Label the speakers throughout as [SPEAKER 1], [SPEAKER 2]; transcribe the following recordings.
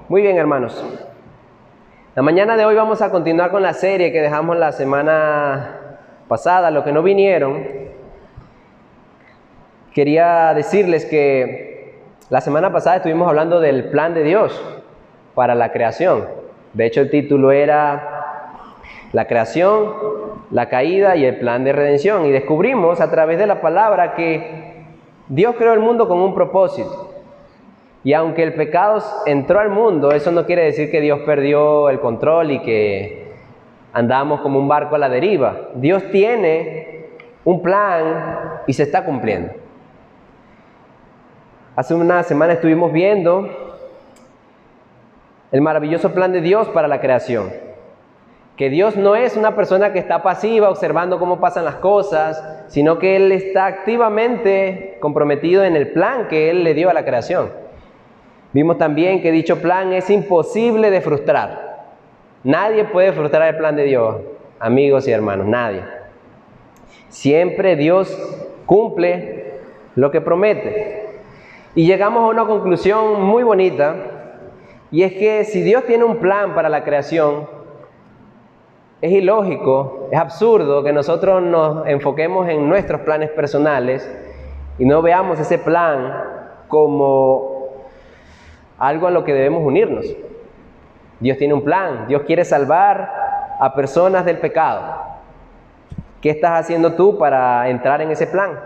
[SPEAKER 1] Muy bien, hermanos. La mañana de hoy vamos a continuar con la serie que dejamos la semana pasada, los que no vinieron. Quería decirles que la semana pasada estuvimos hablando del plan de Dios para la creación. De hecho, el título era La creación, la caída y el plan de redención. Y descubrimos a través de la palabra que Dios creó el mundo con un propósito. Y aunque el pecado entró al mundo, eso no quiere decir que Dios perdió el control y que andamos como un barco a la deriva. Dios tiene un plan y se está cumpliendo. Hace una semana estuvimos viendo el maravilloso plan de Dios para la creación. Que Dios no es una persona que está pasiva observando cómo pasan las cosas, sino que Él está activamente comprometido en el plan que Él le dio a la creación. Vimos también que dicho plan es imposible de frustrar. Nadie puede frustrar el plan de Dios, amigos y hermanos, nadie. Siempre Dios cumple lo que promete. Y llegamos a una conclusión muy bonita, y es que si Dios tiene un plan para la creación, es ilógico, es absurdo que nosotros nos enfoquemos en nuestros planes personales y no veamos ese plan como algo a lo que debemos unirnos. Dios tiene un plan. Dios quiere salvar a personas del pecado. ¿Qué estás haciendo tú para entrar en ese plan?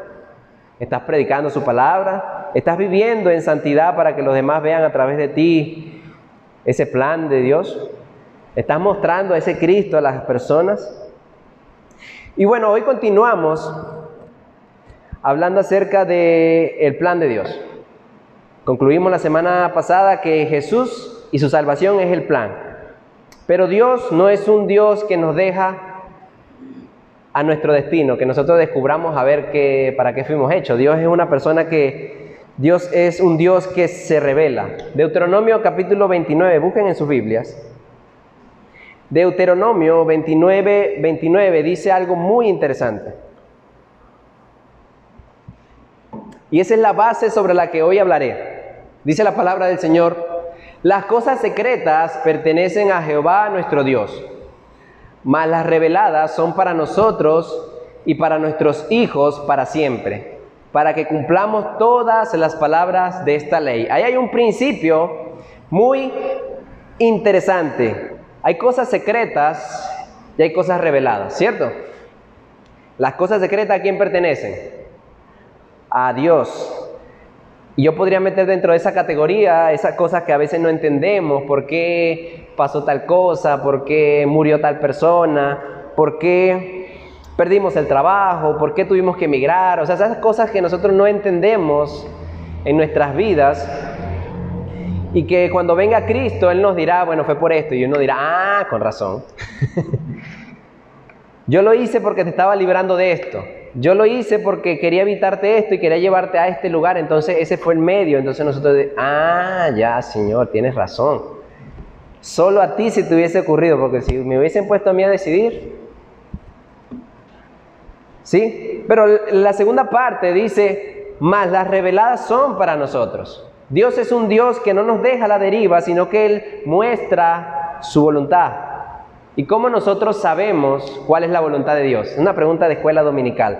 [SPEAKER 1] ¿Estás predicando su palabra? ¿Estás viviendo en santidad para que los demás vean a través de ti ese plan de Dios? ¿Estás mostrando a ese Cristo a las personas? Y bueno, hoy continuamos hablando acerca del plan de Dios. Concluimos la semana pasada que Jesús y su salvación es el plan. Pero Dios no es un Dios que nos deja a nuestro destino, que nosotros descubramos a ver para qué fuimos hechos. Dios es un Dios que se revela. Deuteronomio capítulo 29, busquen en sus Biblias. Deuteronomio 29 dice algo muy interesante. Y esa es la base sobre la que hoy hablaré. Dice la palabra del Señor: las cosas secretas pertenecen a Jehová nuestro Dios, mas las reveladas son para nosotros y para nuestros hijos para siempre, para que cumplamos todas las palabras de esta ley. Ahí hay un principio muy interesante. Hay cosas secretas y hay cosas reveladas, ¿cierto? Las cosas secretas, ¿a quién pertenecen? A Dios. Y yo podría meter dentro de esa categoría esas cosas que a veces no entendemos. ¿Por qué pasó tal cosa? ¿Por qué murió tal persona? ¿Por qué perdimos el trabajo? ¿Por qué tuvimos que emigrar? O sea, esas cosas que nosotros no entendemos en nuestras vidas. Y que cuando venga Cristo, Él nos dirá, bueno, fue por esto. Y uno dirá, con razón. Yo lo hice porque te estaba librando de esto. Yo lo hice porque quería evitarte esto y quería llevarte a este lugar. Entonces ese fue el medio. Entonces nosotros, ya, Señor, tienes razón. Solo a ti se te hubiese ocurrido, porque si me hubiesen puesto a mí a decidir. ¿Sí? Pero la segunda parte dice, mas las reveladas son para nosotros. Dios es un Dios que no nos deja a la deriva, sino que Él muestra su voluntad. ¿Y cómo nosotros sabemos cuál es la voluntad de Dios? Es una pregunta de escuela dominical.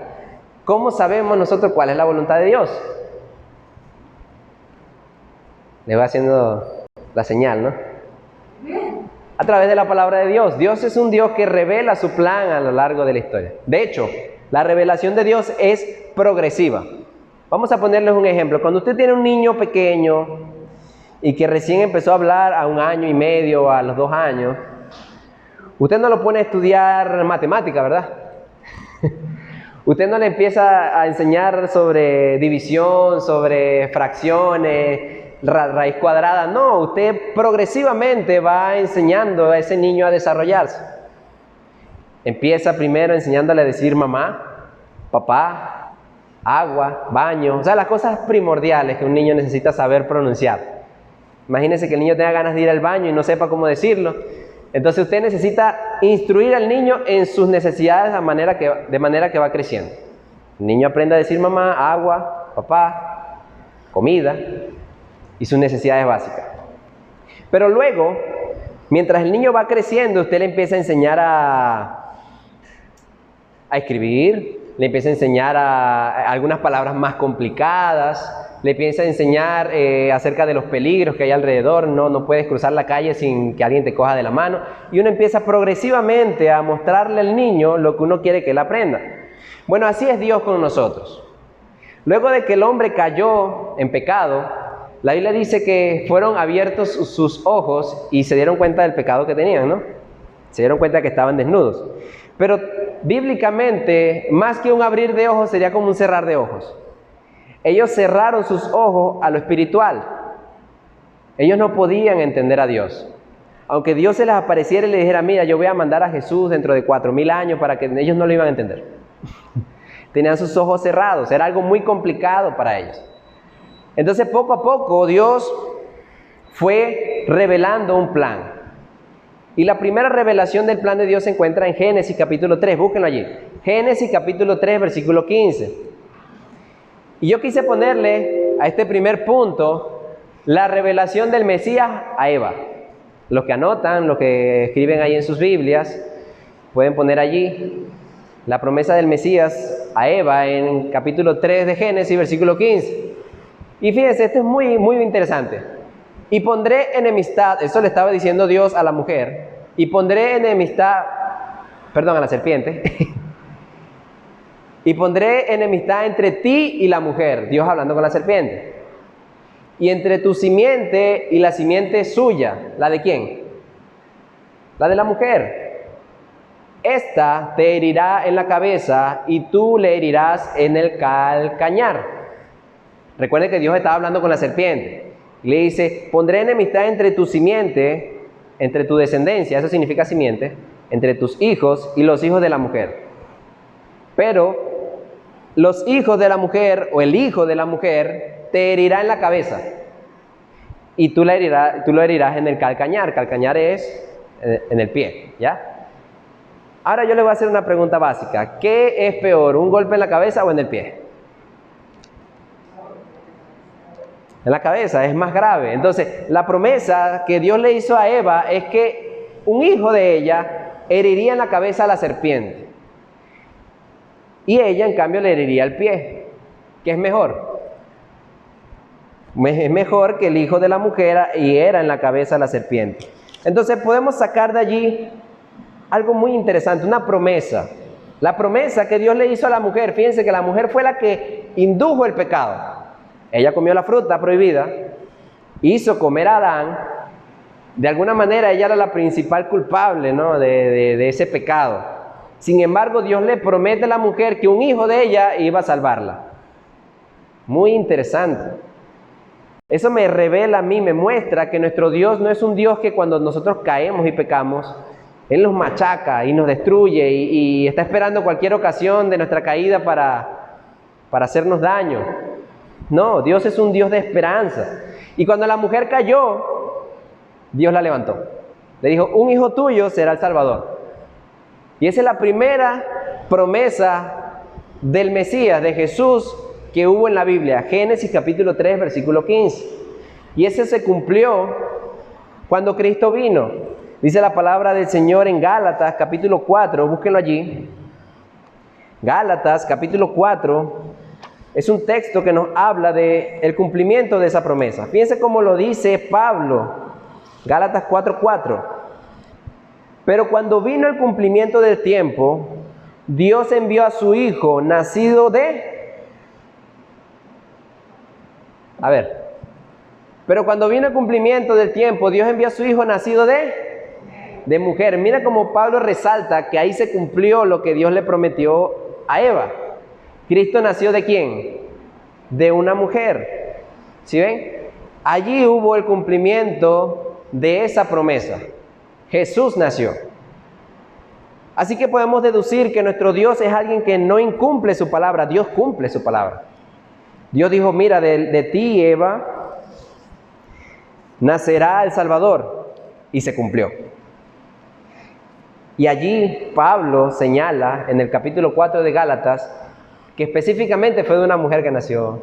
[SPEAKER 1] ¿Cómo sabemos nosotros cuál es la voluntad de Dios? Le voy haciendo la señal, ¿no? A través de la palabra de Dios. Dios es un Dios que revela su plan a lo largo de la historia. De hecho, la revelación de Dios es progresiva. Vamos a ponerles un ejemplo. Cuando usted tiene un niño pequeño y que recién empezó a hablar a 1 año y medio, a los 2 años, usted no lo pone a estudiar matemática, ¿verdad? Usted no le empieza a enseñar sobre división, sobre fracciones, raíz cuadrada. No, usted progresivamente va enseñando a ese niño a desarrollarse. Empieza primero enseñándole a decir mamá, papá, agua, baño. O sea, las cosas primordiales que un niño necesita saber pronunciar. Imagínese que el niño tenga ganas de ir al baño y no sepa cómo decirlo. Entonces usted necesita instruir al niño en sus necesidades de manera que va creciendo. El niño aprende a decir mamá, agua, papá, comida y sus necesidades básicas. Pero luego, mientras el niño va creciendo, usted le empieza a enseñar a escribir, le empieza a enseñar a algunas palabras más complicadas, le empieza a enseñar acerca de los peligros que hay alrededor, no puedes cruzar la calle sin que alguien te coja de la mano, y uno empieza progresivamente a mostrarle al niño lo que uno quiere que él aprenda. Bueno, así es Dios con nosotros. Luego de que el hombre cayó en pecado, la Biblia dice que fueron abiertos sus ojos y se dieron cuenta del pecado que tenían, ¿no? Se dieron cuenta que estaban desnudos. Pero bíblicamente, más que un abrir de ojos, sería como un cerrar de ojos. Ellos cerraron sus ojos a lo espiritual. Ellos no podían entender a Dios. Aunque Dios se les apareciera y les dijera, mira, yo voy a mandar a Jesús dentro de 4000 años, para que ellos no lo iban a entender. Tenían sus ojos cerrados, era algo muy complicado para ellos. Entonces, poco a poco, Dios fue revelando un plan. Y la primera revelación del plan de Dios se encuentra en Génesis capítulo 3, búsquenlo allí. Génesis capítulo 3, versículo 15. Y yo quise ponerle a este primer punto la revelación del Mesías a Eva. Los que anotan, los que escriben ahí en sus Biblias, pueden poner allí la promesa del Mesías a Eva en capítulo 3 de Génesis, versículo 15. Y fíjense, esto es muy, muy interesante. Y pondré enemistad, eso le estaba diciendo Dios a la mujer, y pondré enemistad, perdón, a la serpiente, y pondré enemistad entre ti y la mujer, Dios hablando con la serpiente, y entre tu simiente y la simiente suya. ¿La de quién? La de la mujer. Esta te herirá en la cabeza y tú le herirás en el calcañar. Recuerden que Dios estaba hablando con la serpiente. Le dice, pondré enemistad entre tu simiente, entre tu descendencia, eso significa simiente, entre tus hijos y los hijos de la mujer. Pero los hijos de la mujer, o el hijo de la mujer, te herirá en la cabeza. Y tú lo herirás en el calcañar. Calcañar es en el pie, ¿ya? Ahora yo le voy a hacer una pregunta básica. ¿Qué es peor, un golpe en la cabeza o en el pie? En la cabeza, es más grave. Entonces, la promesa que Dios le hizo a Eva es que un hijo de ella heriría en la cabeza a la serpiente. Y ella, en cambio, le heriría el pie. ¿Qué es mejor? Es mejor que el hijo de la mujer hiera en la cabeza a la serpiente. Entonces, podemos sacar de allí algo muy interesante, una promesa. La promesa que Dios le hizo a la mujer. Fíjense que la mujer fue la que indujo el pecado. Ella comió la fruta prohibida, hizo comer a Adán. De alguna manera ella era la principal culpable, ¿no?, de ese pecado. Sin embargo, Dios le promete a la mujer que un hijo de ella iba a salvarla. Muy interesante. Eso me revela a mí, me muestra que nuestro Dios no es un Dios que cuando nosotros caemos y pecamos, Él nos machaca y nos destruye y está esperando cualquier ocasión de nuestra caída para hacernos daño. No, Dios es un Dios de esperanza. Y cuando la mujer cayó, Dios la levantó. Le dijo, un hijo tuyo será el Salvador. Y esa es la primera promesa del Mesías, de Jesús, que hubo en la Biblia. Génesis capítulo 3, versículo 15. Y ese se cumplió cuando Cristo vino. Dice la palabra del Señor en Gálatas capítulo 4, búsquenlo allí. Gálatas capítulo 4. Es un texto que nos habla del cumplimiento de esa promesa. Fíjense cómo lo dice Pablo, Gálatas 4:4. Pero cuando vino el cumplimiento del tiempo, Dios envió a su Hijo, nacido de... Pero cuando vino el cumplimiento del tiempo, Dios envió a su Hijo, nacido de mujer. Mira cómo Pablo resalta que ahí se cumplió lo que Dios le prometió a Eva. ¿Cristo nació de quién? De una mujer. ¿Sí ven? Allí hubo el cumplimiento de esa promesa. Jesús nació. Así que podemos deducir que nuestro Dios es alguien que no incumple su palabra. Dios cumple su palabra. Dios dijo, mira, de ti, Eva, nacerá el Salvador. Y se cumplió. Y allí Pablo señala en el capítulo 4 de Gálatas que específicamente fue de una mujer que nació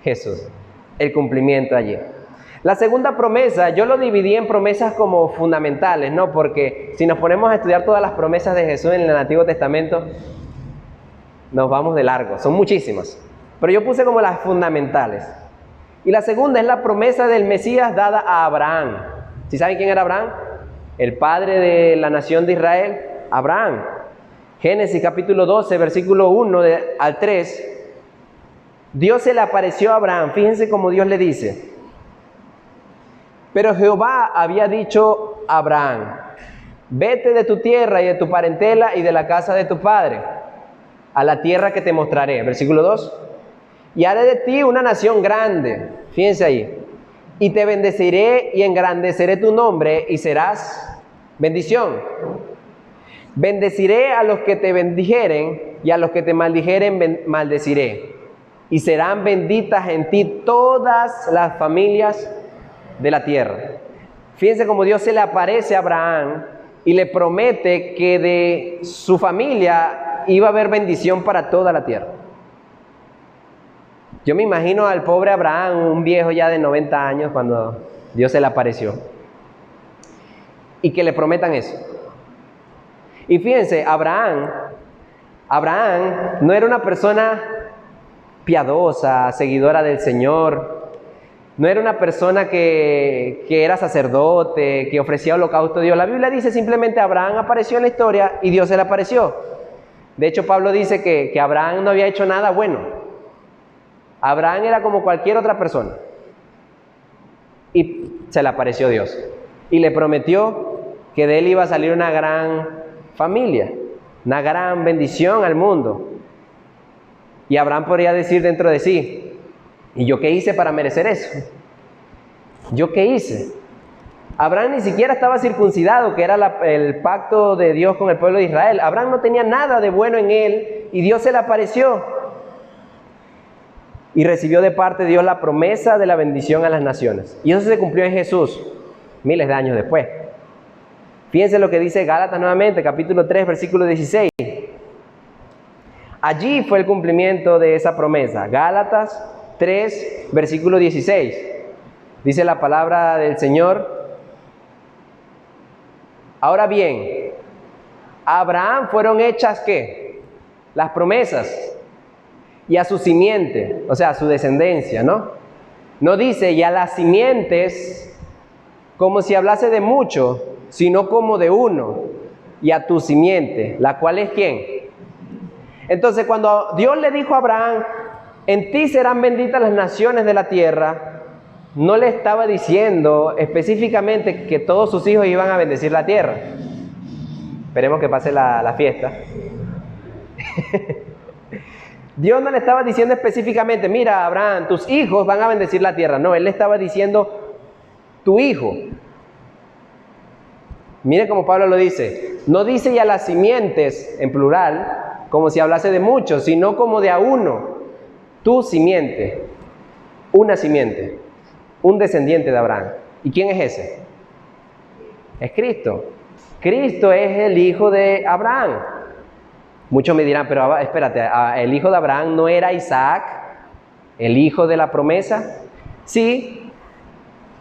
[SPEAKER 1] Jesús. El cumplimiento allí. La segunda promesa, yo lo dividí en promesas como fundamentales, ¿no? Porque si nos ponemos a estudiar todas las promesas de Jesús en el Antiguo Testamento, nos vamos de largo, son muchísimas. Pero yo puse como las fundamentales. Y la segunda es la promesa del Mesías dada a Abraham. ¿Sí saben quién era Abraham? El padre de la nación de Israel, Abraham. Génesis capítulo 12, versículo 1 al 3. Dios se le apareció a Abraham. Fíjense cómo Dios le dice. Pero Jehová había dicho a Abraham: vete de tu tierra y de tu parentela y de la casa de tu padre, a la tierra que te mostraré. Versículo 2. Y haré de ti una nación grande. Fíjense ahí. Y te bendeciré y engrandeceré tu nombre y serás bendición. Bendeciré a los que te bendijeren y a los que te maldijeren maldeciré. Y serán benditas en ti todas las familias de la tierra. Fíjense cómo Dios se le aparece a Abraham y le promete que de su familia iba a haber bendición para toda la tierra. Yo me imagino al pobre Abraham, un viejo ya de 90 años, cuando Dios se le apareció. Y que le prometan eso. Y fíjense, Abraham no era una persona piadosa, seguidora del Señor. No era una persona que era sacerdote, que ofrecía holocausto a Dios. La Biblia dice simplemente Abraham apareció en la historia y Dios se le apareció. De hecho, Pablo dice que Abraham no había hecho nada bueno. Abraham era como cualquier otra persona. Y se le apareció Dios. Y le prometió que de él iba a salir una gran familia, una gran bendición al mundo. Y Abraham podría decir dentro de sí: ¿y yo qué hice para merecer eso? ¿Yo qué hice? Abraham ni siquiera estaba circuncidado, que era el pacto de Dios con el pueblo de Israel. Abraham no tenía nada de bueno en él y Dios se le apareció. Y recibió de parte de Dios la promesa de la bendición a las naciones. Y eso se cumplió en Jesús, miles de años después. Fíjense lo que dice Gálatas nuevamente, capítulo 3, versículo 16. Allí fue el cumplimiento de esa promesa. Gálatas 3, versículo 16. Dice la palabra del Señor: ahora bien, a Abraham fueron hechas ¿qué? Las promesas. Y a su simiente, o sea, a su descendencia, ¿no? No dice y a las simientes como si hablase de mucho, sino como de uno, y a tu simiente, la cual es ¿quién? Entonces, cuando Dios le dijo a Abraham: en ti serán benditas las naciones de la tierra, no le estaba diciendo específicamente que todos sus hijos iban a bendecir la tierra. Esperemos que pase la fiesta. Dios no le estaba diciendo específicamente: mira, Abraham, tus hijos van a bendecir la tierra. No, Él le estaba diciendo: tu hijo. Mire cómo Pablo lo dice. No dice y a las simientes, en plural, como si hablase de muchos, sino como de a uno. Tu simiente. Una simiente. Un descendiente de Abraham. ¿Y quién es ese? Es Cristo. Cristo es el hijo de Abraham. Muchos me dirán: pero espérate, ¿el hijo de Abraham no era Isaac, el hijo de la promesa? Sí,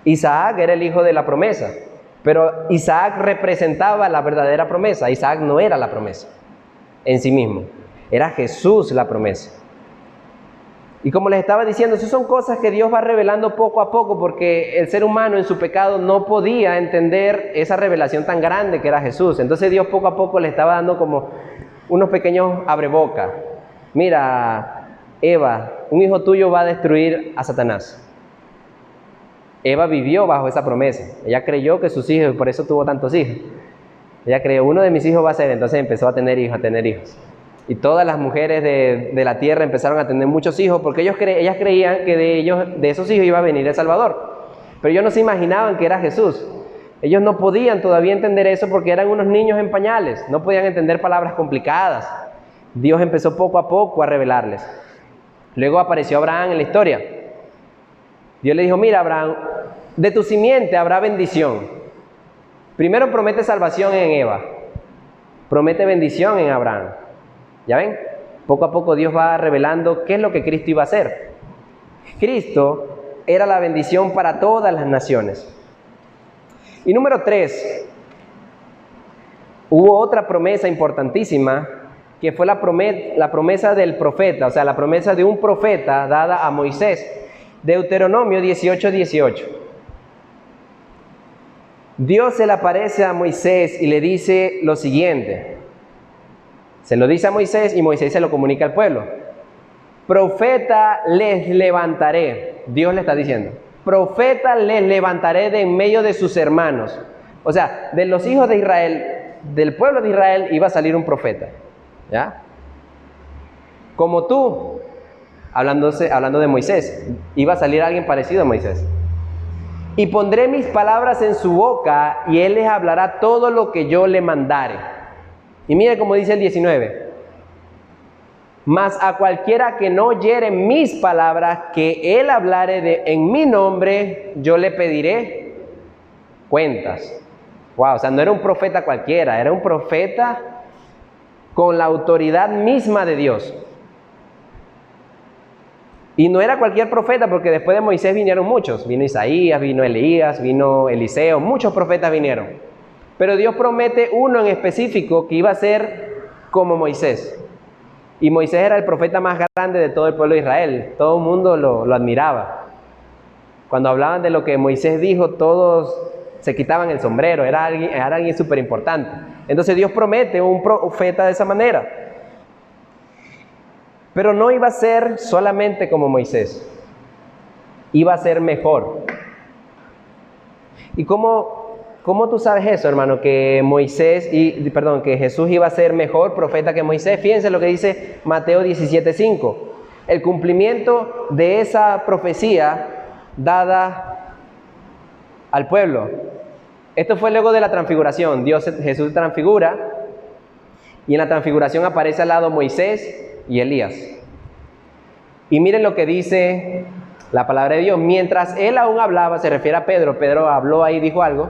[SPEAKER 1] Isaac era el hijo de la promesa, pero Isaac representaba la verdadera promesa. Isaac no era la promesa en sí mismo, era Jesús la promesa. Y como les estaba diciendo, esas son cosas que Dios va revelando poco a poco, porque el ser humano en su pecado no podía entender esa revelación tan grande que era Jesús. Entonces Dios poco a poco le estaba dando como unos pequeños abrebocas. Mira, Eva, un hijo tuyo va a destruir a Satanás. Eva vivió bajo esa promesa. Ella creyó que sus hijos, por eso tuvo tantos hijos. Ella creyó: uno de mis hijos va a ser. Entonces empezó a tener hijos. Y todas las mujeres de la tierra empezaron a tener muchos hijos, porque ellas creían que de esos hijos iba a venir el Salvador. Pero ellos no se imaginaban que era Jesús. Ellos no podían todavía entender eso porque eran unos niños en pañales. No podían entender palabras complicadas. Dios empezó poco a poco a revelarles. Luego apareció Abraham en la historia. Dios le dijo: mira, Abraham, de tu simiente habrá bendición. Primero promete salvación en Eva. Promete bendición en Abraham. ¿Ya ven? Poco a poco Dios va revelando qué es lo que Cristo iba a hacer. Cristo era la bendición para todas las naciones. Y número 3, hubo otra promesa importantísima, que fue la promesa del profeta, o sea, la promesa de un profeta dada a Moisés. Deuteronomio 18:18. Dios se le aparece a Moisés y le dice lo siguiente. Se lo dice a Moisés y Moisés se lo comunica al pueblo. Profeta les levantaré. Dios le está diciendo. Profeta les levantaré de en medio de sus hermanos. O sea, de los hijos de Israel, del pueblo de Israel iba a salir un profeta. ¿Ya? Como tú, hablando de Moisés, iba a salir alguien parecido a Moisés. Y pondré mis palabras en su boca y él les hablará todo lo que yo le mandare. Y mire cómo dice el 19. Mas a cualquiera que no oyere mis palabras, que él hablare en mi nombre, yo le pediré cuentas. Wow, o sea, no era un profeta cualquiera, era un profeta con la autoridad misma de Dios. Y no era cualquier profeta, porque después de Moisés vinieron muchos. Vino Isaías, vino Elías, vino Eliseo, muchos profetas vinieron. Pero Dios promete uno en específico que iba a ser como Moisés. Y Moisés era el profeta más grande de todo el pueblo de Israel. Todo el mundo lo admiraba. Cuando hablaban de lo que Moisés dijo, todos se quitaban el sombrero. Era alguien súper importante. Entonces Dios promete un profeta de esa manera. Pero no iba a ser solamente como Moisés. Iba a ser mejor. ¿Y cómo tú sabes eso, hermano? Que que Jesús iba a ser mejor profeta que Moisés. Fíjense lo que dice Mateo 17:5. El cumplimiento de esa profecía dada al pueblo. Esto fue luego de la transfiguración. Jesús transfigura y en la transfiguración aparece al lado Moisés y Elías. Y miren lo que dice la palabra de Dios. Mientras él aún hablaba, se refiere a Pedro. Pedro habló ahí, dijo algo.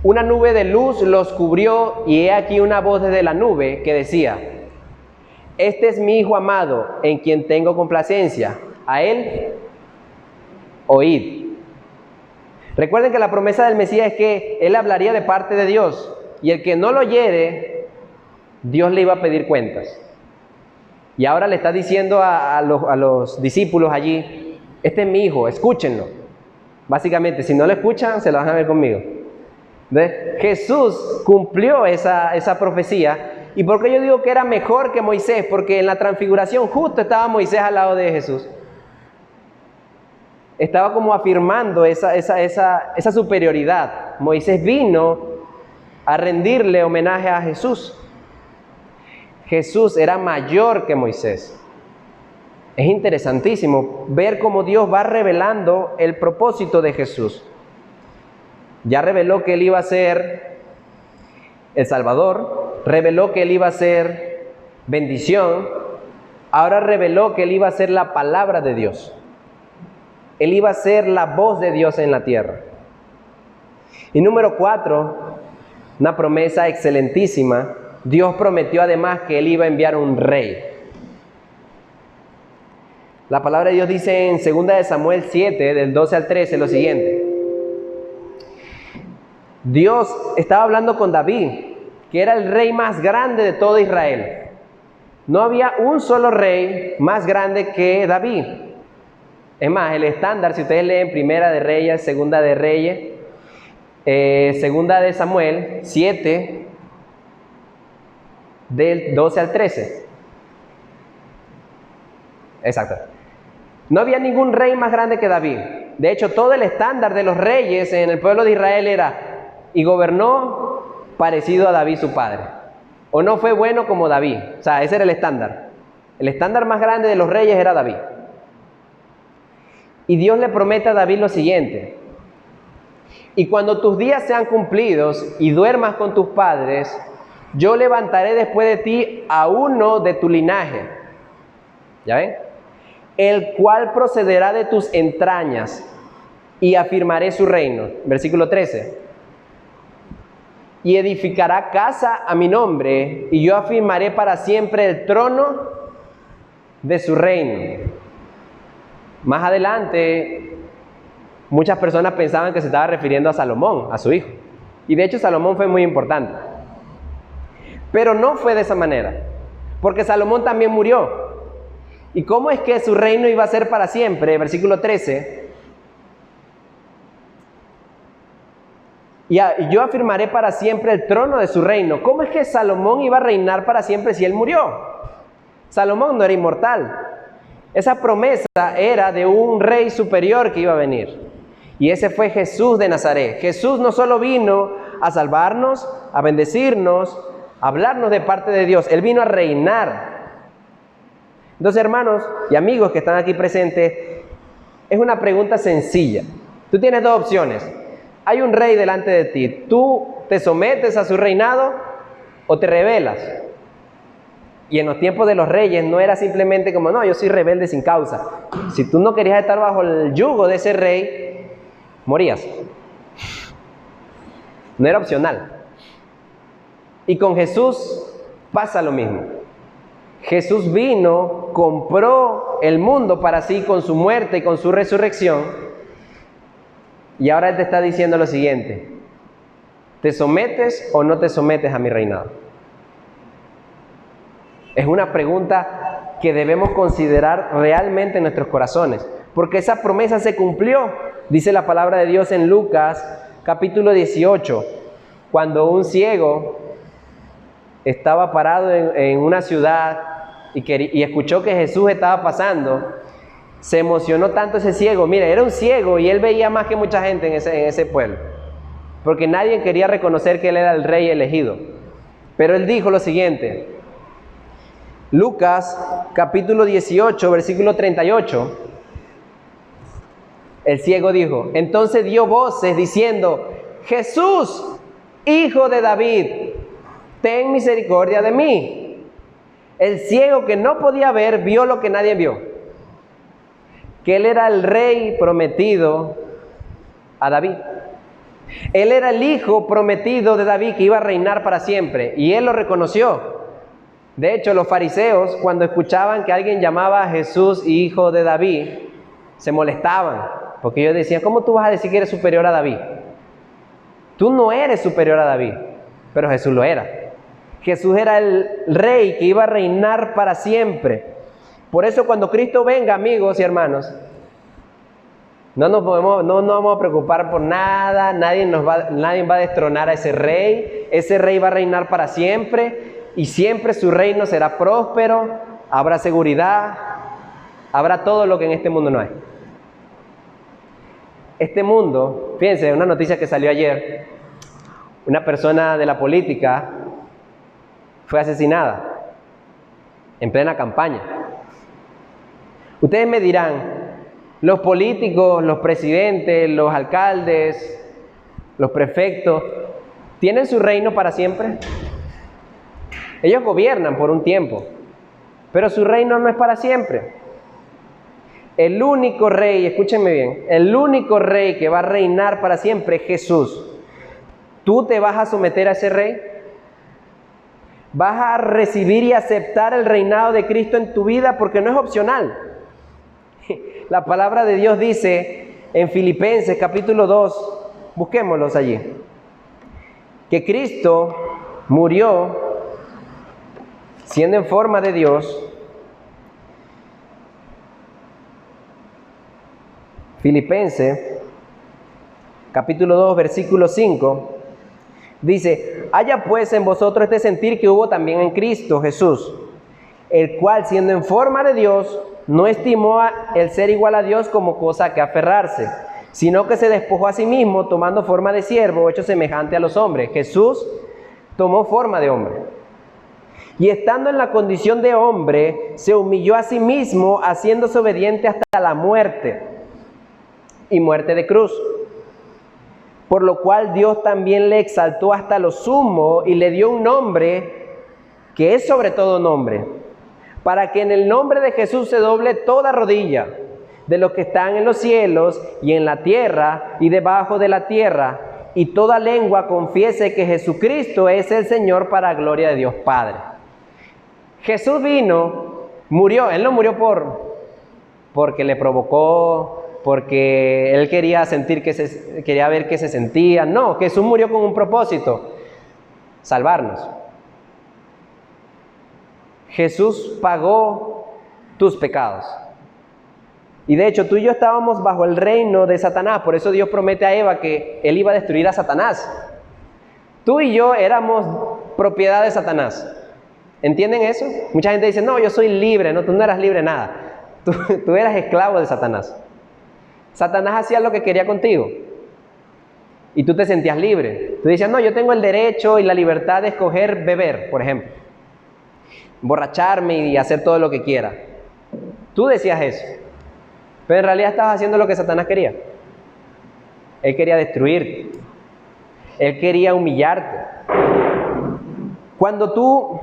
[SPEAKER 1] Una nube de luz los cubrió y he aquí una voz desde la nube que decía: este es mi Hijo amado, en quien tengo complacencia. A él oíd. Recuerden que la promesa del Mesías es que él hablaría de parte de Dios. Y el que no lo oyere, Dios le iba a pedir cuentas. Y ahora le está diciendo a los discípulos allí: este es mi Hijo, escúchenlo. Básicamente, si no lo escuchan, se lo van a ver conmigo. ¿Ves? Jesús cumplió esa profecía. ¿Y por qué yo digo que era mejor que Moisés? Porque en la transfiguración justo estaba Moisés al lado de Jesús. Estaba como afirmando esa superioridad. Moisés vino a rendirle homenaje a Jesús. Jesús era mayor que Moisés. Es interesantísimo ver cómo Dios va revelando el propósito de Jesús. Ya reveló que Él iba a ser el Salvador, reveló que Él iba a ser bendición, ahora reveló que Él iba a ser la palabra de Dios. Él iba a ser la voz de Dios en la tierra. Y número 4, una promesa excelentísima. Dios prometió además que Él iba a enviar un rey. La palabra de Dios dice en 2 de Samuel 7, del 12 al 13, lo siguiente. Dios estaba hablando con David, que era el rey más grande de todo Israel. No había un solo rey más grande que David. Es más, el estándar, si ustedes leen Primera de Reyes, Segunda de Reyes, Segunda de Samuel 7, del 12 al 13. Exacto. No había ningún rey más grande que David. De hecho, todo el estándar de los reyes en el pueblo de Israel era: y gobernó parecido a David su padre, o no fue bueno como David. O sea, ese era el estándar. El estándar más grande de los reyes era David. Y Dios le promete a David lo siguiente: y cuando tus días sean cumplidos y duermas con tus padres, yo levantaré después de ti a uno de tu linaje. ¿Ya ven? El cual procederá de tus entrañas y afirmaré su reino. Versículo 13. Y edificará casa a mi nombre, y yo afirmaré para siempre el trono de su reino. Más adelante, Muchas personas pensaban que se estaba refiriendo a Salomón, a su hijo. Y de hecho Salomón fue muy importante. Pero no fue de esa manera, porque Salomón también murió. ¿Y cómo es que su reino iba a ser para siempre? Versículo 13. Y yo afirmaré para siempre el trono de su reino. ¿Cómo es que Salomón iba a reinar para siempre si él murió? Salomón no era inmortal. Esa promesa era de un rey superior que iba a venir. Y ese fue Jesús de Nazaret. Jesús no solo vino a salvarnos, a bendecirnos, a hablarnos de parte de Dios. Él vino a reinar. Entonces, hermanos y amigos que están aquí presentes, es una pregunta sencilla. Tú tienes dos opciones. Hay un rey delante de ti. ¿Tú te sometes a su reinado o te rebelas? Y en los tiempos de los reyes no era simplemente como, no, yo soy rebelde sin causa. Si tú no querías estar bajo el yugo de ese rey, morías. No era opcional. Y con Jesús pasa lo mismo. Jesús vino, compró el mundo para sí con su muerte y con su resurrección. Y ahora Él te está diciendo lo siguiente: ¿te sometes o no te sometes a mi reinado? Es una pregunta que debemos considerar realmente en nuestros corazones, porque esa promesa se cumplió. Dice la palabra de Dios en Lucas capítulo 18, cuando un ciego estaba parado en una ciudad y escuchó que Jesús estaba pasando, se emocionó tanto ese ciego. Mira, era un ciego y él veía más que mucha gente en ese pueblo, porque nadie quería reconocer que él era el rey elegido. Pero él dijo lo siguiente, Lucas capítulo 18, versículo 38. El ciego dijo, entonces dio voces diciendo, Jesús, hijo de David, ten misericordia de mí. El ciego, que no podía ver, vio lo que nadie vio, que él era el rey prometido a David. Él era el hijo prometido de David que iba a reinar para siempre, y él lo reconoció. De hecho, los fariseos, cuando escuchaban que alguien llamaba a Jesús hijo de David, se molestaban, porque ellos decían, ¿cómo tú vas a decir que eres superior a David? Tú no eres superior a David, pero Jesús lo era. Jesús era el rey que iba a reinar para siempre. Por eso cuando Cristo venga, amigos y hermanos, no nos vamos a preocupar por nada, nadie va a destronar a ese rey va a reinar para siempre, y siempre su reino será próspero, habrá seguridad, habrá todo lo que en este mundo no hay. Este mundo, fíjense, una noticia que salió ayer, una persona de la política fue asesinada en plena campaña. Ustedes me dirán, los políticos, los presidentes, los alcaldes, los prefectos, ¿tienen su reino para siempre? Ellos gobiernan por un tiempo, pero su reino no es para siempre. El único rey, escúchenme bien, el único rey que va a reinar para siempre es Jesús. ¿Tú te vas a someter a ese rey? ¿Vas a recibir y aceptar el reinado de Cristo en tu vida? Porque no es opcional. La palabra de Dios dice en Filipenses capítulo 2, busquémoslos allí, que Cristo murió siendo en forma de Dios. Filipenses capítulo 2, versículo 5, dice, haya pues en vosotros este sentir que hubo también en Cristo Jesús, el cual siendo en forma de Dios, no estimó el ser igual a Dios como cosa que aferrarse, sino que se despojó a sí mismo, tomando forma de siervo, hecho semejante a los hombres. Jesús tomó forma de hombre. Y estando en la condición de hombre, se humilló a sí mismo, haciéndose obediente hasta la muerte, y muerte de cruz. Por lo cual Dios también le exaltó hasta lo sumo, y le dio un nombre que es sobre todo nombre, para que en el nombre de Jesús se doble toda rodilla, de los que están en los cielos y en la tierra y debajo de la tierra, y toda lengua confiese que Jesucristo es el Señor, para gloria de Dios Padre. Jesús vino, murió, Él no murió porque le provocó porque él quería quería ver qué se sentía. No, Jesús murió con un propósito: salvarnos. Jesús pagó tus pecados. Y de hecho, tú y yo estábamos bajo el reino de Satanás. Por eso Dios promete a Eva que él iba a destruir a Satanás. Tú y yo éramos propiedad de Satanás. ¿Entienden eso? Mucha gente dice, no, yo soy libre. No, tú no eras libre nada. Tú eras esclavo de Satanás. Satanás hacía lo que quería contigo. Y tú te sentías libre. Tú decías, no, yo tengo el derecho y la libertad de escoger beber, por ejemplo. Emborracharme y hacer todo lo que quiera. Tú decías eso. Pero en realidad estabas haciendo lo que Satanás quería. Él quería destruirte. Él quería humillarte. Cuando tú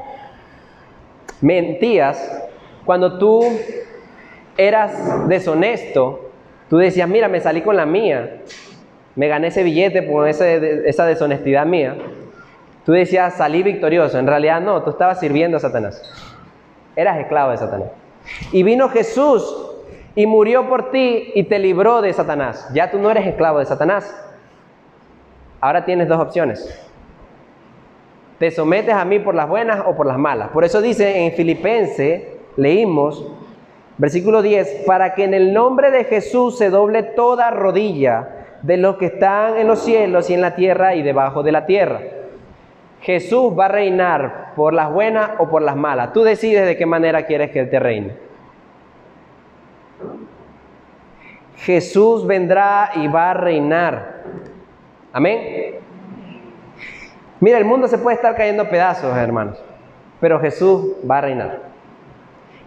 [SPEAKER 1] mentías, cuando tú eras deshonesto, tú decías, mira, me salí con la mía, me gané ese billete por esa deshonestidad mía. Tú decías, salí victorioso. En realidad no, tú estabas sirviendo a Satanás. Eras esclavo de Satanás. Y vino Jesús y murió por ti y te libró de Satanás. Ya tú no eres esclavo de Satanás. Ahora tienes dos opciones. Te sometes a mí por las buenas o por las malas. Por eso dice en Filipenses, leímos, versículo 10, para que en el nombre de Jesús se doble toda rodilla de los que están en los cielos y en la tierra y debajo de la tierra. Jesús va a reinar por las buenas o por las malas. Tú decides de qué manera quieres que Él te reine. Jesús vendrá y va a reinar. Amén. Mira, el mundo se puede estar cayendo a pedazos, hermanos, pero Jesús va a reinar.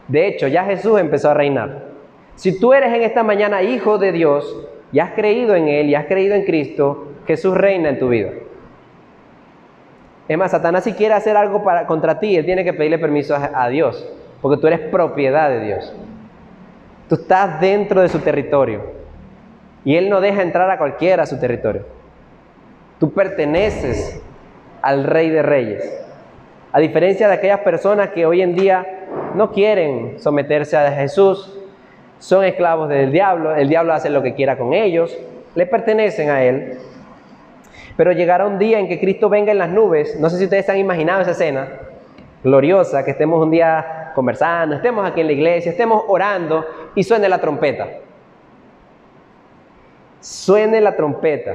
[SPEAKER 1] De hecho, ya Jesús empezó a reinar. Si tú eres en esta mañana hijo de Dios y has creído en Él y has creído en Cristo, Jesús reina en tu vida. Es más, Satanás si quiere hacer algo contra ti, él tiene que pedirle permiso a Dios, porque tú eres propiedad de Dios. Tú estás dentro de su territorio y Él no deja entrar a cualquiera a su territorio. Tú perteneces al Rey de Reyes. A diferencia de aquellas personas que hoy en día no quieren someterse a Jesús, son esclavos del diablo, el diablo hace lo que quiera con ellos, le pertenecen a Él. Pero llegará un día en que Cristo venga en las nubes. No sé si ustedes se han imaginado esa escena gloriosa, que estemos un día conversando, estemos aquí en la iglesia, estemos orando y suene la trompeta. Suene la trompeta,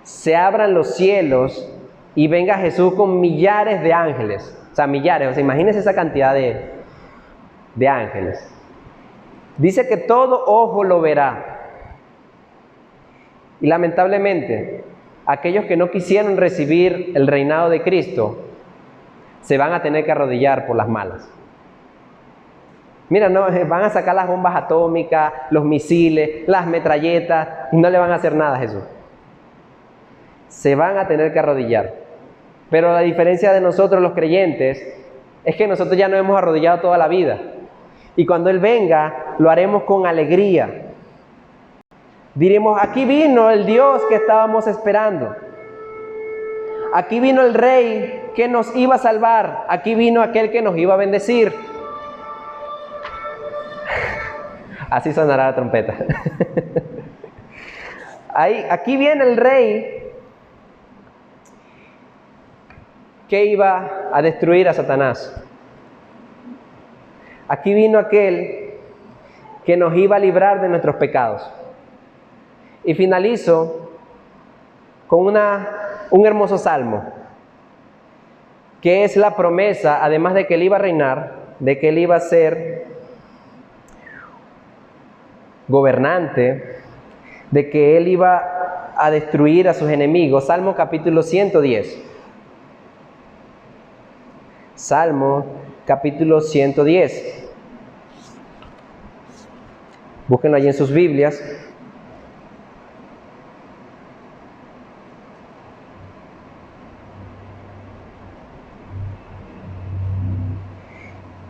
[SPEAKER 1] se abran los cielos y venga Jesús con millares de ángeles. O sea, millares, o sea, imagínense esa cantidad de ángeles. Dice que todo ojo lo verá. Y lamentablemente, aquellos que no quisieron recibir el reinado de Cristo, se van a tener que arrodillar por las malas. Mira, no, van a sacar las bombas atómicas, los misiles, las metralletas, y no le van a hacer nada a Jesús. Se van a tener que arrodillar. Pero la diferencia de nosotros los creyentes es que nosotros ya nos hemos arrodillado toda la vida. Y cuando Él venga, lo haremos con alegría. Diremos, aquí vino el Dios que estábamos esperando. Aquí vino el Rey que nos iba a salvar. Aquí vino aquel que nos iba a bendecir. Así sonará la trompeta. Aquí viene el Rey que iba a destruir a Satanás. Aquí vino aquel que nos iba a librar de nuestros pecados. Y finalizo con un hermoso salmo, que es la promesa, además de que Él iba a reinar, de que Él iba a ser gobernante, de que Él iba a destruir a sus enemigos. Salmo capítulo 110. Salmo capítulo 110. Búsquenlo allí en sus Biblias.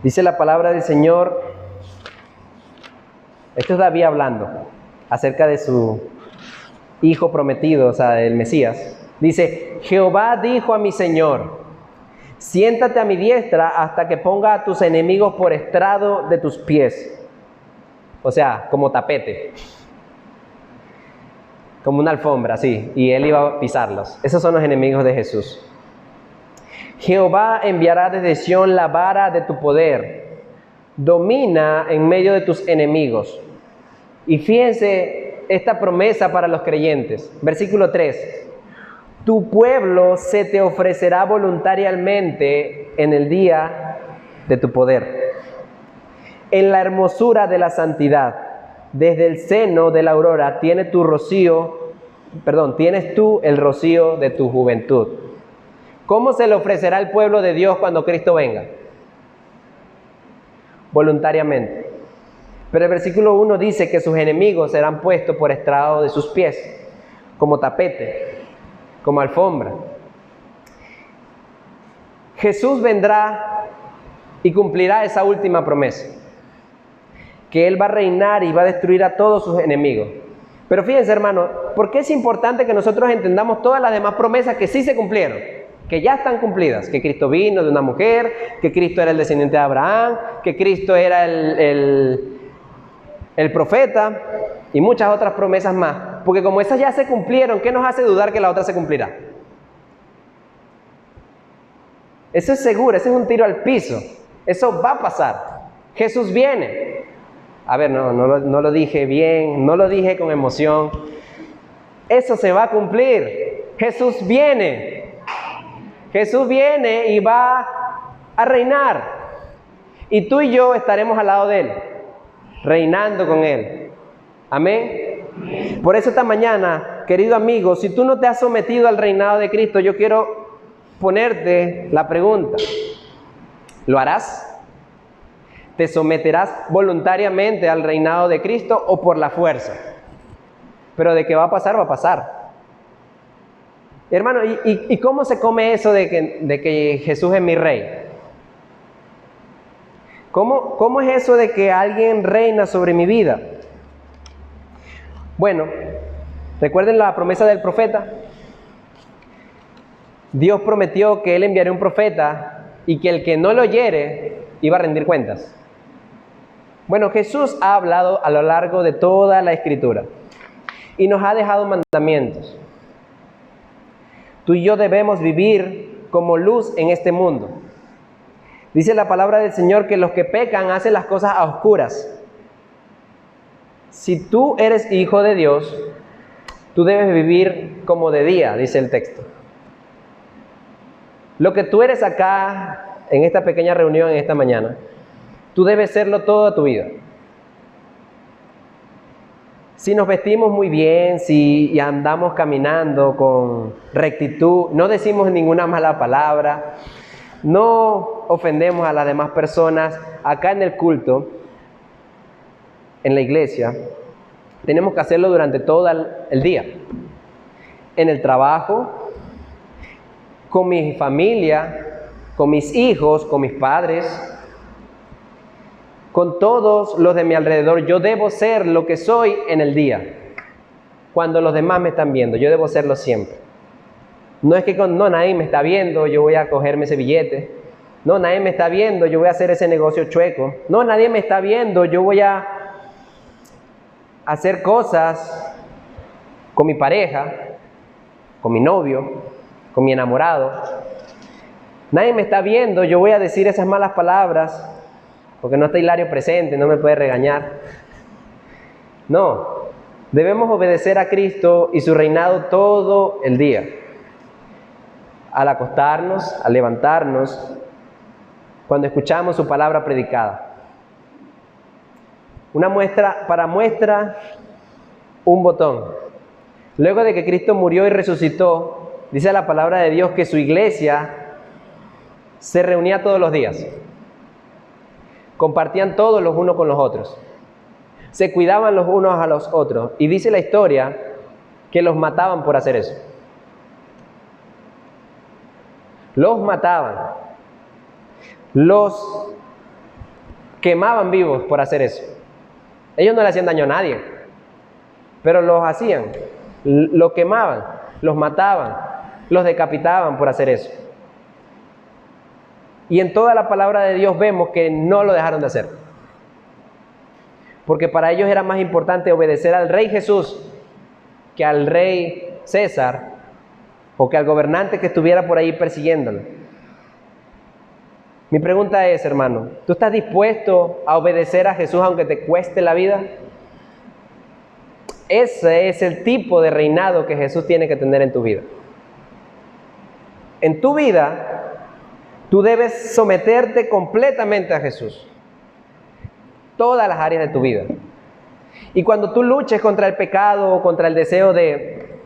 [SPEAKER 1] Dice la palabra del Señor, esto es David hablando acerca de su hijo prometido, o sea, del Mesías. Dice, Jehová dijo a mi Señor, siéntate a mi diestra hasta que ponga a tus enemigos por estrado de tus pies. O sea, como tapete. como una alfombra, sí, y él iba a pisarlos. Esos son los enemigos de Jesús. Jehová enviará desde Sión la vara de tu poder. Domina en medio de tus enemigos. Y fíjense esta promesa para los creyentes. Versículo 3. Tu pueblo se te ofrecerá voluntariamente en el día de tu poder. En la hermosura de la santidad, desde el seno de la aurora, tienes tú el rocío de tu juventud. ¿Cómo se le ofrecerá al pueblo de Dios cuando Cristo venga? Voluntariamente. Pero el versículo 1 dice que sus enemigos serán puestos por estrado de sus pies, como tapete, como alfombra. Jesús vendrá y cumplirá esa última promesa, que Él va a reinar y va a destruir a todos sus enemigos. Pero fíjense, hermano, ¿por qué es importante que nosotros entendamos todas las demás promesas que sí se cumplieron? Que ya están cumplidas, que Cristo vino de una mujer, que Cristo era el descendiente de Abraham, que Cristo era el profeta y muchas otras promesas más. Porque como esas ya se cumplieron, ¿qué nos hace dudar que la otra se cumplirá? Eso es seguro, ese es un tiro al piso. Eso va a pasar. Jesús viene. A ver, no lo dije bien, no lo dije con emoción. Eso se va a cumplir. Jesús viene. Jesús viene y va a reinar. Y tú y yo estaremos al lado de Él, reinando con Él. Amén. Por eso esta mañana, querido amigo, si tú no te has sometido al reinado de Cristo, yo quiero ponerte la pregunta: ¿lo harás? ¿Te someterás voluntariamente al reinado de Cristo o por la fuerza? Pero de que va a pasar, va a pasar. Hermano, ¿y cómo se come eso de que Jesús es mi rey? ¿Cómo es eso de que alguien reina sobre mi vida? Bueno, ¿recuerden la promesa del profeta? Dios prometió que Él enviaría un profeta y que el que no lo oyere iba a rendir cuentas. Bueno, Jesús ha hablado a lo largo de toda la Escritura y nos ha dejado mandamientos. Tú y yo debemos vivir como luz en este mundo. Dice la palabra del Señor que los que pecan hacen las cosas a oscuras. Si tú eres hijo de Dios, tú debes vivir como de día, dice el texto. Lo que tú eres acá, en esta pequeña reunión, en esta mañana, tú debes serlo toda tu vida. Si nos vestimos muy bien, si andamos caminando con rectitud, no decimos ninguna mala palabra, no ofendemos a las demás personas, acá en el culto, en la iglesia, tenemos que hacerlo durante todo el día. En el trabajo, con mi familia, con mis hijos, con mis padres, con todos los de mi alrededor. Yo debo ser lo que soy en el día. Cuando los demás me están viendo, yo debo serlo siempre. No es que nadie me está viendo, yo voy a cogerme ese billete. No, nadie me está viendo, yo voy a hacer ese negocio chueco. No, nadie me está viendo, yo voy a hacer cosas con mi pareja, con mi novio, con mi enamorado. Nadie me está viendo, yo voy a decir esas malas palabras porque no está Hilario presente, no me puede regañar. No, debemos obedecer a Cristo y su reinado todo el día. Al acostarnos, al levantarnos, cuando escuchamos su palabra predicada. Para muestra, un botón. Luego de que Cristo murió y resucitó, dice la palabra de Dios que su iglesia se reunía todos los días. Compartían todos los unos con los otros. Se cuidaban los unos a los otros. Y dice la historia que los mataban por hacer eso. Los mataban. Los quemaban vivos por hacer eso. Ellos no le hacían daño a nadie, pero los hacían. Los quemaban, los mataban, los decapitaban por hacer eso. Y en toda la palabra de Dios vemos que no lo dejaron de hacer. Porque para ellos era más importante obedecer al Rey Jesús que al rey César o que al gobernante que estuviera por ahí persiguiéndolo. Mi pregunta es, hermano, ¿tú estás dispuesto a obedecer a Jesús aunque te cueste la vida? Ese es el tipo de reinado que Jesús tiene que tener en tu vida. En tu vida, tú debes someterte completamente a Jesús. Todas las áreas de tu vida. Y cuando tú luches contra el pecado, contra el deseo de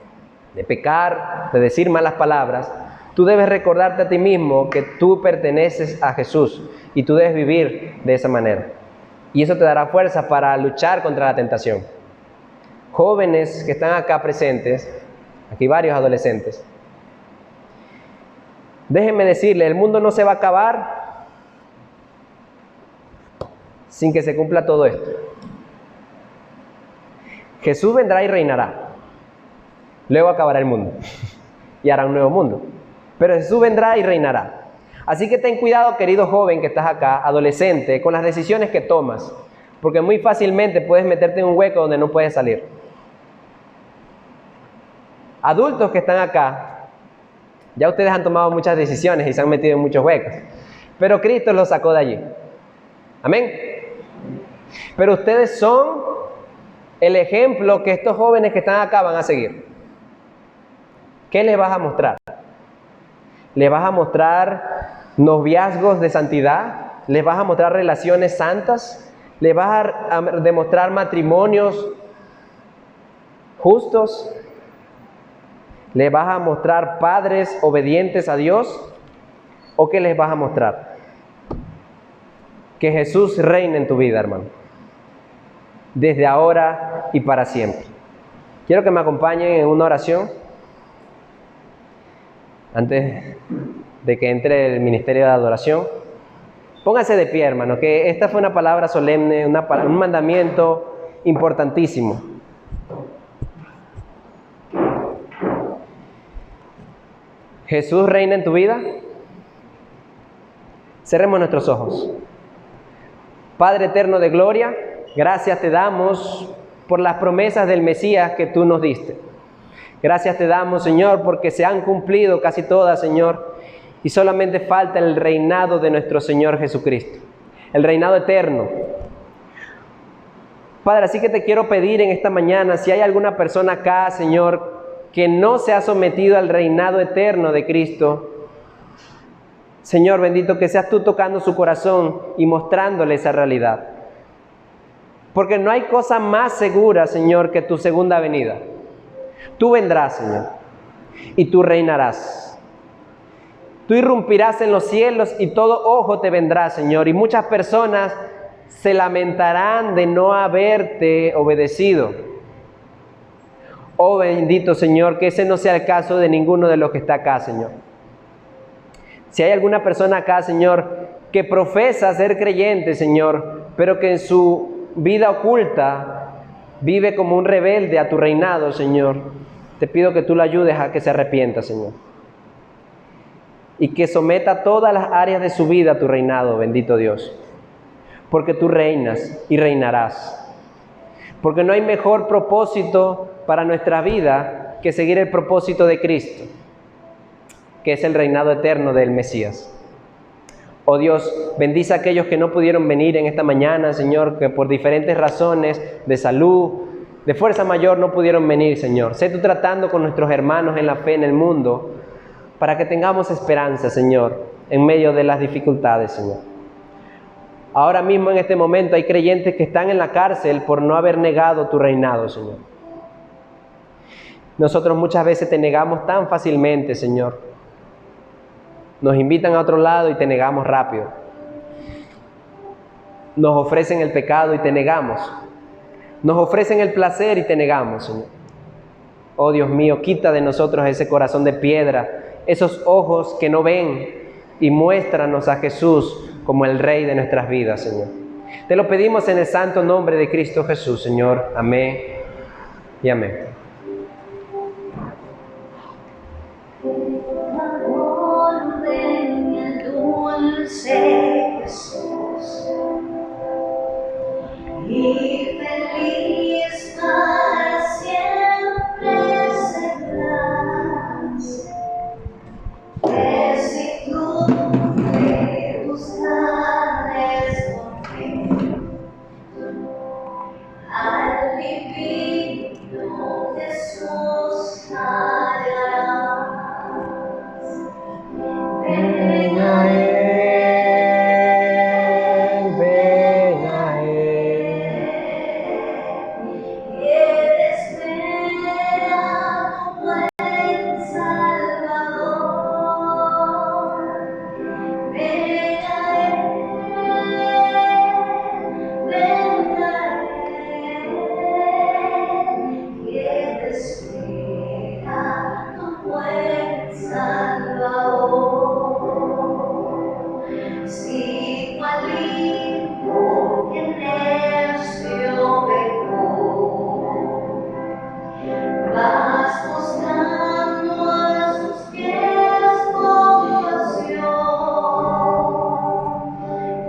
[SPEAKER 1] pecar, de decir malas palabras, tú debes recordarte a ti mismo que tú perteneces a Jesús y tú debes vivir de esa manera. Y eso te dará fuerza para luchar contra la tentación. Jóvenes que están acá presentes, aquí varios adolescentes, déjenme decirles, el mundo no se va a acabar sin que se cumpla todo esto. Jesús vendrá y reinará. Luego acabará el mundo y hará un nuevo mundo. Pero Jesús vendrá y reinará. Así que ten cuidado, querido joven que estás acá, adolescente, con las decisiones que tomas, porque muy fácilmente puedes meterte en un hueco donde no puedes salir. Adultos que están acá, ya ustedes han tomado muchas decisiones y se han metido en muchos huecos, pero Cristo los sacó de allí. Amén. Pero ustedes son el ejemplo que estos jóvenes que están acá van a seguir. ¿Qué les vas a mostrar? ¿Les vas a mostrar noviazgos de santidad? ¿Les vas a mostrar relaciones santas? ¿Les vas a demostrar matrimonios justos? ¿Les vas a mostrar padres obedientes a Dios? ¿O qué les vas a mostrar? Que Jesús reine en tu vida, hermano. Desde ahora y para siempre. Quiero que me acompañen en una oración. Antes de que entre el ministerio de adoración. Póngase de pie, hermano, que esta fue una palabra solemne, un mandamiento importantísimo. ¿Jesús reina en tu vida? Cerremos nuestros ojos. Padre eterno de gloria, gracias te damos por las promesas del Mesías que tú nos diste. Gracias te damos, Señor, porque se han cumplido casi todas, Señor, y solamente falta el reinado de nuestro Señor Jesucristo, el reinado eterno. Padre, así que te quiero pedir en esta mañana, si hay alguna persona acá, Señor, que no se ha sometido al reinado eterno de Cristo, Señor bendito, que seas tú tocando su corazón y mostrándole esa realidad. Porque no hay cosa más segura, Señor, que tu segunda venida. Tú vendrás, Señor, y tú reinarás. Tú irrumpirás en los cielos y todo ojo te vendrá, Señor. Y muchas personas se lamentarán de no haberte obedecido. Oh bendito Señor, que ese no sea el caso de ninguno de los que está acá, Señor. Si hay alguna persona acá, Señor, que profesa ser creyente, Señor, pero que en su vida oculta vive como un rebelde a tu reinado, Señor, te pido que tú lo ayudes a que se arrepienta, Señor. Y que someta todas las áreas de su vida a tu reinado, bendito Dios. Porque tú reinas y reinarás. Porque no hay mejor propósito para nuestra vida que seguir el propósito de Cristo, que es el reinado eterno del Mesías. Oh Dios, bendice a aquellos que no pudieron venir en esta mañana, Señor, que por diferentes razones de salud, de fuerza mayor no pudieron venir, Señor. Sé tú tratando con nuestros hermanos en la fe en el mundo, para que tengamos esperanza, Señor, en medio de las dificultades, Señor. Ahora mismo en este momento hay creyentes que están en la cárcel por no haber negado tu reinado, Señor. Nosotros muchas veces te negamos tan fácilmente, Señor. Nos invitan a otro lado y te negamos rápido. Nos ofrecen el pecado y te negamos. Nos ofrecen el placer y te negamos, Señor. Oh Dios mío, quita de nosotros ese corazón de piedra, esos ojos que no ven, y muéstranos a Jesús como el Rey de nuestras vidas, Señor. Te lo pedimos en el santo nombre de Cristo Jesús, Señor. Amén y amén.
[SPEAKER 2] Jesús, y feliz para siempre. Si tu aliento en necio pecó, vas buscando a sus pies compasión,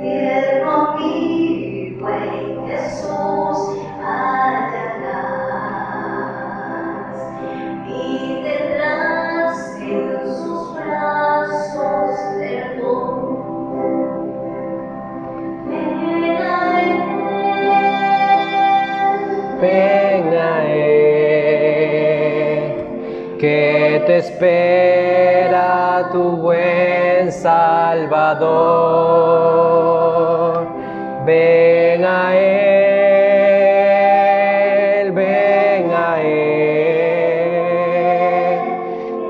[SPEAKER 2] tierno amigo en Jesús hallarás y tendrás en sus brazos perdón.
[SPEAKER 1] Ven a Él, que te espera tu buen Salvador. Ven a Él,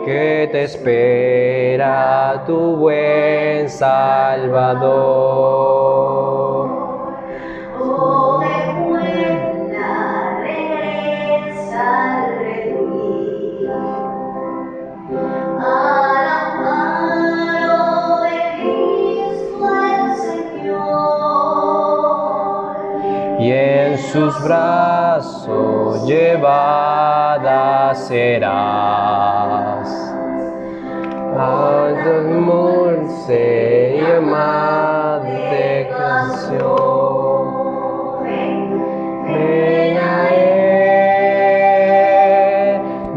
[SPEAKER 1] que te espera tu buen Salvador.
[SPEAKER 2] Oh, recuerda, regresa al redil, al amparo de Cristo el Señor,
[SPEAKER 1] Y en sus brazos llevada serás. Alta dulce y amable canción.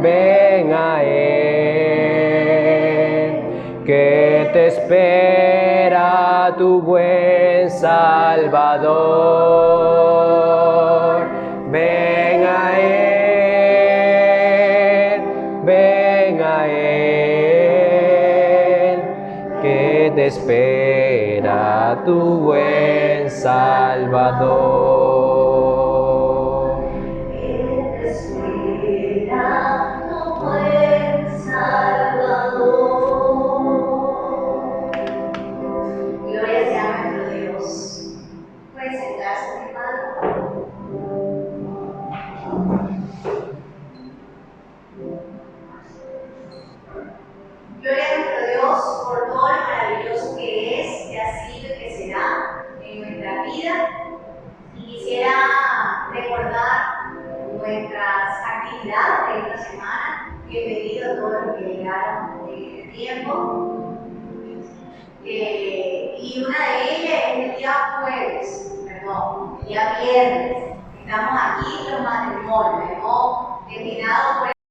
[SPEAKER 1] Ven a Él, que te espera tu buen Salvador. Ven a Él, que te espera tu buen Salvador.
[SPEAKER 2] Él te espera, tu buen Salvador. Gloria sea a nuestro Dios. Pueden sentarse, mi hermano. Gloria a nuestro Dios por todo lo maravilloso que es, que ha sido y que será en nuestra vida. Y quisiera recordar nuestras actividades de esta semana. Bienvenidos a todos los que llegaron en este tiempo. Y una de ellas es el día el día viernes. Estamos aquí los matrimonios, hemos destinado por